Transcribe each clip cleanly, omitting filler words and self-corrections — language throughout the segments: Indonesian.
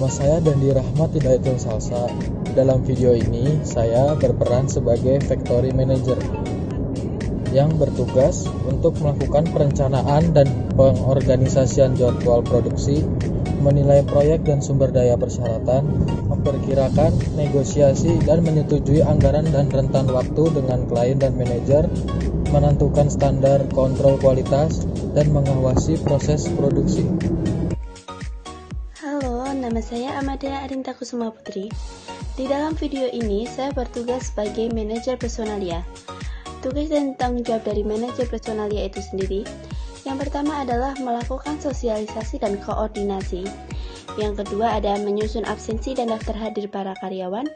Nama saya Dandi Rahmat Hidayatul Salsa. Dalam video ini, saya berperan sebagai Factory Manager yang bertugas untuk melakukan perencanaan dan pengorganisasian jadwal produksi, menilai proyek dan sumber daya persyaratan, memperkirakan, negosiasi, dan menyetujui anggaran dan rentan waktu dengan klien dan manajer, menentukan standar kontrol kualitas, dan mengawasi proses produksi. Halo, nama saya Amadea Arinta Kusuma Putri. Di dalam video ini, saya bertugas sebagai manajer personalia. Tugas dan tanggung jawab dari manajer personalia itu sendiri, yang pertama adalah melakukan sosialisasi dan koordinasi. Yang kedua ada menyusun absensi dan daftar hadir para karyawan.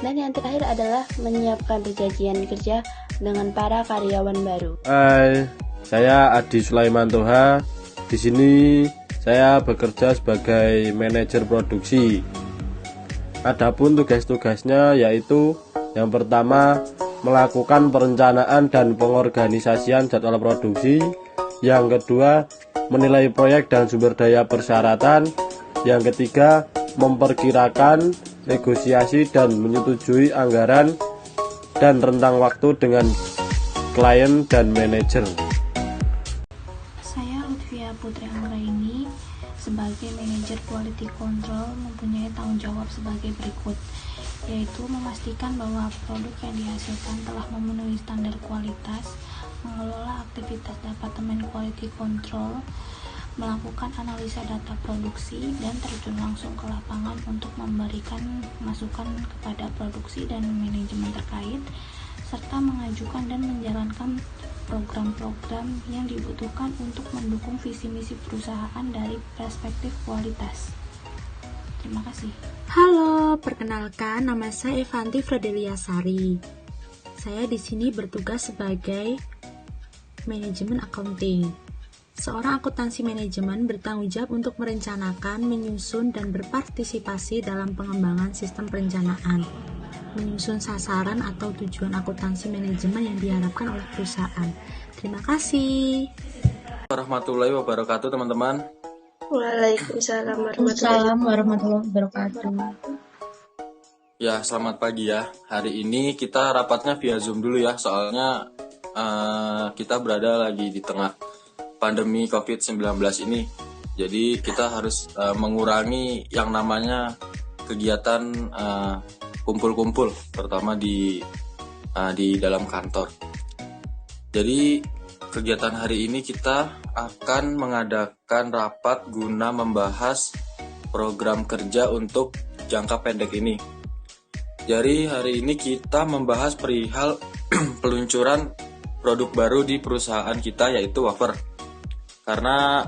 Dan yang terakhir adalah menyiapkan perjanjian kerja dengan para karyawan baru. Hai, saya Adi Sulaiman Toha. Di sini saya bekerja sebagai manajer produksi. Adapun tugas-tugasnya yaitu yang pertama melakukan perencanaan dan pengorganisasian jadwal produksi. Yang kedua menilai proyek dan sumber daya persyaratan. Yang ketiga memperkirakan, negosiasi dan menyetujui anggaran dan rentang waktu dengan klien dan manajer. Saya Lutfia Putri Anggraini sebagai manajer quality control mempunyai tanggung jawab sebagai berikut, yaitu memastikan bahwa produk yang dihasilkan telah memenuhi standar kualitas, mengelola aktivitas departemen quality control, melakukan analisa data produksi, dan terjun langsung ke lapangan untuk memberikan masukan kepada produksi dan manajemen terkait, serta mengajukan dan menjalankan program-program yang dibutuhkan untuk mendukung visi misi perusahaan dari perspektif kualitas. Terima kasih. Halo, perkenalkan nama saya Evanti Fredelia Sari. Saya di sini bertugas sebagai manajemen accounting. Seorang akuntansi manajemen bertanggung jawab untuk merencanakan, menyusun, dan berpartisipasi dalam pengembangan sistem perencanaan, menyusun sasaran atau tujuan akuntansi manajemen yang diharapkan oleh perusahaan. Terima kasih. Warahmatullahi wabarakatuh, teman-teman. Waalaikumsalam warahmatullahi wabarakatuh. Ya, selamat pagi ya. Hari ini kita rapatnya via Zoom dulu ya, soalnya kita berada lagi di tengah pandemi COVID-19 ini. Jadi kita harus mengurangi yang namanya kegiatan kumpul-kumpul, terutama di dalam kantor. Jadi kegiatan hari ini kita akan mengadakan rapat guna membahas program kerja untuk jangka pendek ini. Jadi hari ini kita membahas perihal peluncuran produk baru di perusahaan kita, yaitu wafer. Karena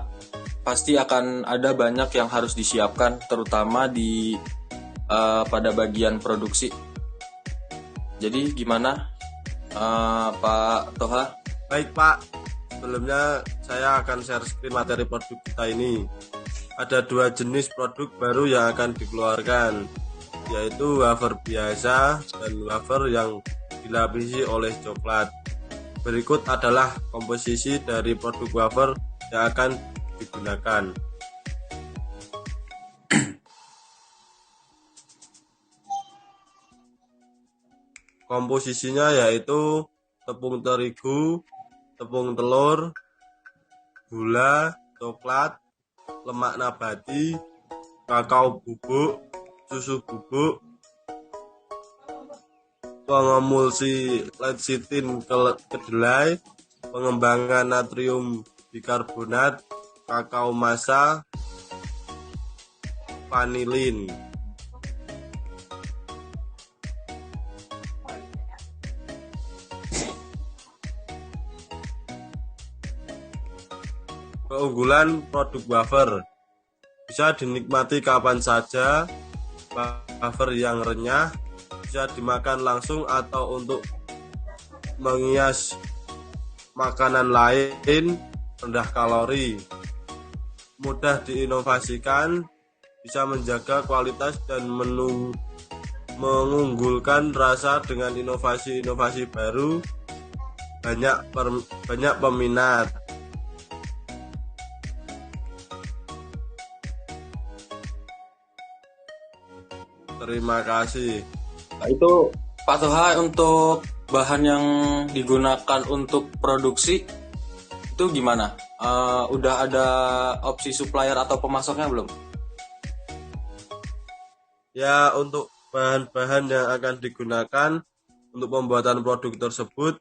pasti akan ada banyak yang harus disiapkan, terutama di pada bagian produksi. Jadi gimana Pak Toha? Baik Pak, sebelumnya saya akan share screen materi produk kita ini. Ada 2 jenis produk baru yang akan dikeluarkan, yaitu wafer biasa dan wafer yang dilapisi oleh coklat. Berikut adalah komposisi dari produk wafer yang akan digunakan. Komposisinya yaitu tepung terigu, tepung telur, gula, coklat, lemak nabati, kakao bubuk, susu bubuk, pengemulsi lecitin kedelai, pengembangan natrium bikarbonat, kakao massa, vanilin. Keunggulan produk wafer: bisa dinikmati kapan saja. Wafer yang renyah, bisa dimakan langsung atau untuk menghias makanan lain, rendah kalori, mudah diinovasikan, bisa menjaga kualitas dan mengunggulkan rasa dengan inovasi-inovasi baru, banyak peminat. Terima kasih. Nah, itu Pak Toha, untuk bahan yang digunakan untuk produksi itu gimana? Udah ada opsi supplier atau pemasoknya belum? Ya, untuk bahan-bahan yang akan digunakan untuk pembuatan produk tersebut,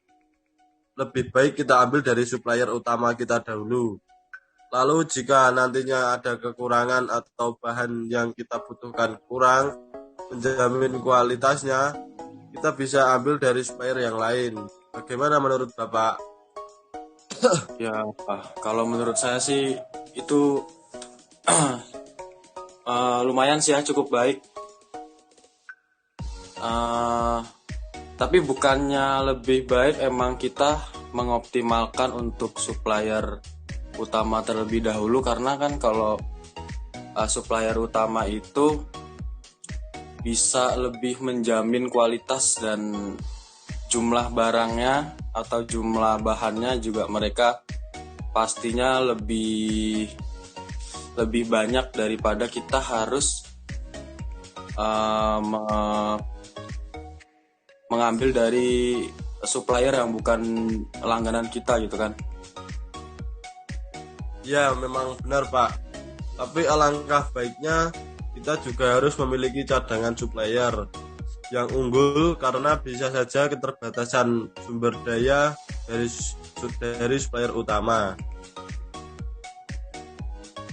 lebih baik kita ambil dari supplier utama kita dahulu. Lalu jika nantinya ada kekurangan atau bahan yang kita butuhkan kurang menjamin kualitasnya, kita bisa ambil dari supplier yang lain. Bagaimana menurut Bapak? Ya, kalau menurut saya sih itu lumayan sih ya, cukup baik. Tapi bukannya lebih baik emang kita mengoptimalkan untuk supplier utama terlebih dahulu, karena kan kalau supplier utama itu bisa lebih menjamin kualitas dan jumlah barangnya atau jumlah bahannya juga mereka pastinya lebih banyak daripada kita harus mengambil dari supplier yang bukan langganan kita gitu kan. Ya, memang benar Pak. Tapi alangkah baiknya kita juga harus memiliki cadangan supplier yang unggul, karena bisa saja keterbatasan sumber daya dari supplier utama.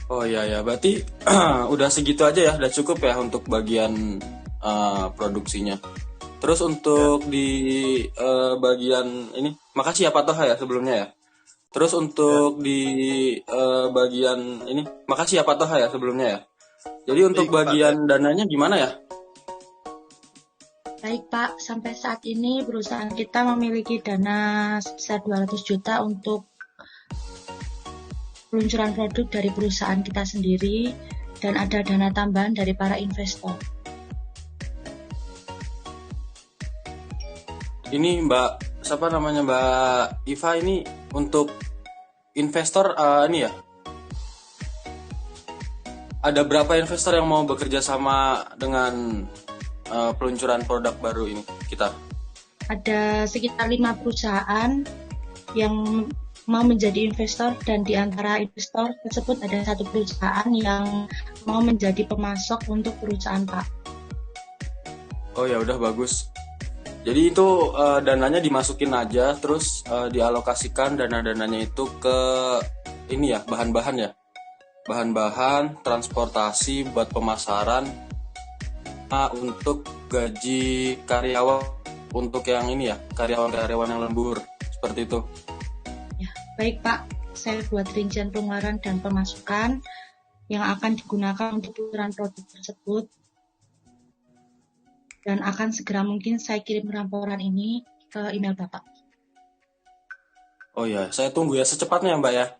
Oh iya, berarti udah segitu aja ya, udah cukup ya untuk bagian produksinya. Terus untuk di bagian ini, makasih ya Pak Toha ya sebelumnya ya. Terus untuk di bagian ini, makasih ya Pak Toha ya sebelumnya ya. Jadi untuk bagian dananya gimana ya? Baik Pak, sampai saat ini perusahaan kita memiliki dana sebesar 200 juta untuk peluncuran produk dari perusahaan kita sendiri, dan ada dana tambahan dari para investor. Ini Mbak, siapa namanya, Mbak Iva, ini untuk investor ini ya? Ada berapa investor yang mau bekerja sama dengan peluncuran produk baru ini kita? Ada sekitar 5 perusahaan yang mau menjadi investor, dan di antara investor tersebut ada 1 perusahaan yang mau menjadi pemasok untuk perusahaan Pak. Oh ya udah, bagus. Jadi itu dananya dimasukin aja, terus dialokasikan dana-dananya itu ke ini ya, bahan-bahan ya. Bahan-bahan, transportasi buat pemasaran, untuk gaji karyawan, untuk yang ini ya, karyawan-karyawan yang lembur, seperti itu. Ya, baik Pak, saya buat rincian pengeluaran dan pemasukan yang akan digunakan untuk peluncuran produk tersebut, dan akan segera mungkin saya kirim laporan ini ke email Bapak. Oh ya, saya tunggu ya secepatnya Mbak ya.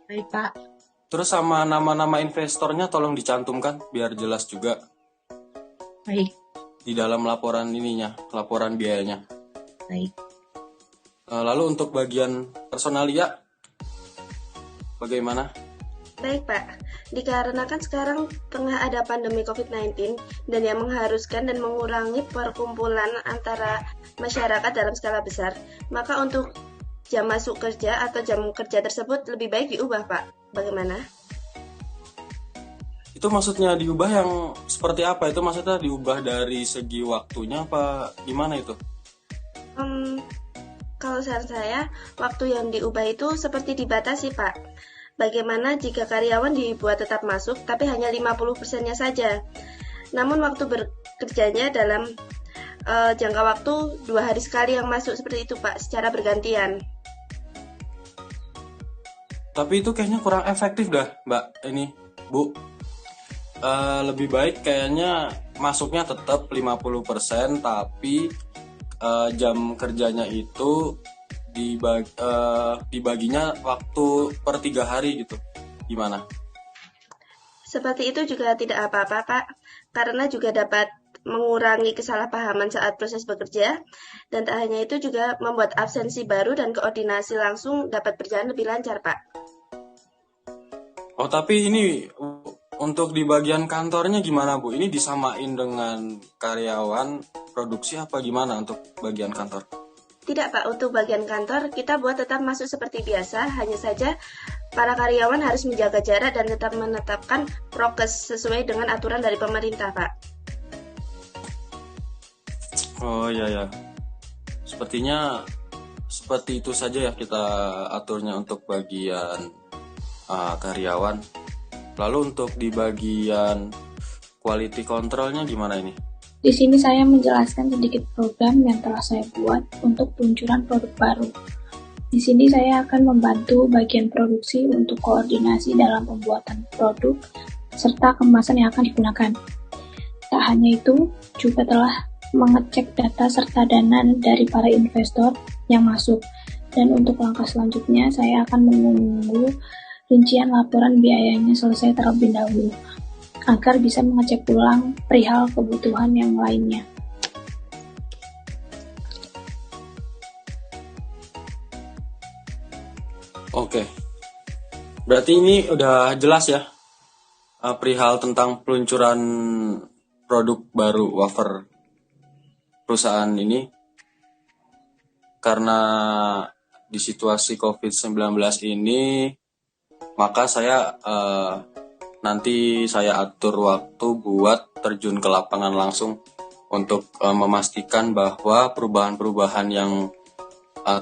Baik Pak. Terus sama nama-nama investornya tolong dicantumkan biar jelas juga. Baik. Di dalam laporan ininya, laporan biayanya. Baik. Lalu untuk bagian personalia, bagaimana? Baik Pak, dikarenakan sekarang tengah ada pandemi COVID-19 dan yang mengharuskan dan mengurangi perkumpulan antara masyarakat dalam skala besar, maka untuk jam masuk kerja atau jam kerja tersebut lebih baik diubah Pak. Bagaimana? Itu maksudnya diubah yang seperti apa? Itu maksudnya diubah dari segi waktunya apa gimana itu? Kalau saran saya, waktu yang diubah itu seperti dibatasi Pak. Bagaimana jika karyawan dibuat tetap masuk tapi hanya 50%-nya saja. Namun waktu bekerjanya dalam jangka waktu 2 hari sekali yang masuk, seperti itu Pak, secara bergantian. Tapi itu kayaknya kurang efektif dah Mbak ini Bu. Lebih baik kayaknya masuknya tetap 50%, tapi jam kerjanya itu dibaginya waktu per 3 hari gitu. Gimana? Seperti itu juga tidak apa-apa Pak, karena juga dapat mengurangi kesalahpahaman saat proses bekerja, dan tak hanya itu juga membuat absensi baru dan koordinasi langsung dapat berjalan lebih lancar Pak. Oh tapi ini untuk di bagian kantornya gimana Bu? Ini disamain dengan karyawan produksi apa gimana untuk bagian kantor? Tidak Pak, untuk bagian kantor kita buat tetap masuk seperti biasa, hanya saja para karyawan harus menjaga jarak dan tetap menetapkan prokes sesuai dengan aturan dari pemerintah Pak. Oh iya ya. Sepertinya seperti itu saja ya kita aturnya untuk bagian karyawan. Lalu untuk di bagian quality controlnya gimana ini? Di sini saya menjelaskan sedikit program yang telah saya buat untuk peluncuran produk baru. Di sini saya akan membantu bagian produksi untuk koordinasi dalam pembuatan produk serta kemasan yang akan digunakan. Tak hanya itu, juga telah mengecek data serta dana dari para investor yang masuk. Dan untuk langkah selanjutnya, saya akan menunggu rincian laporan biayanya selesai terlebih dahulu, agar bisa mengecek ulang perihal kebutuhan yang lainnya. Oke, berarti ini udah jelas ya perihal tentang peluncuran produk baru wafer perusahaan ini. Karena di situasi COVID-19 ini, maka saya nanti saya atur waktu buat terjun ke lapangan langsung untuk memastikan bahwa perubahan-perubahan yang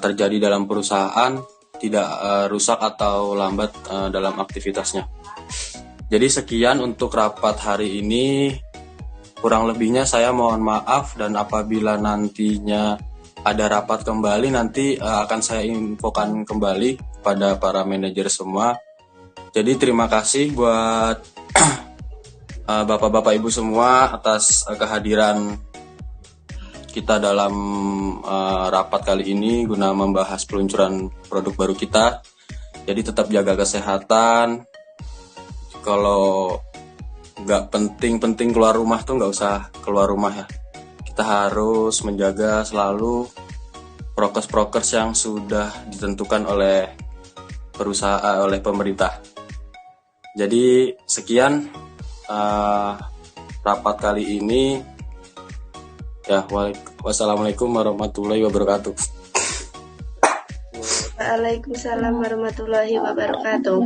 terjadi dalam perusahaan tidak rusak atau lambat dalam aktivitasnya. Jadi sekian untuk rapat hari ini. Kurang lebihnya saya mohon maaf, dan apabila nantinya ada rapat kembali nanti akan saya infokan kembali pada para manajer semua. Jadi terima kasih buat Bapak-bapak Ibu semua atas kehadiran kita dalam rapat kali ini guna membahas peluncuran produk baru kita. Jadi tetap jaga kesehatan. Kalau nggak penting-penting keluar rumah tuh nggak usah keluar rumah ya. Kita harus menjaga selalu prokes-prokes yang sudah ditentukan oleh perusahaan, oleh pemerintah. Jadi sekian rapat kali ini. Ya, wassalamualaikum warahmatullahi wabarakatuh. Waalaikumsalam warahmatullahi wabarakatuh.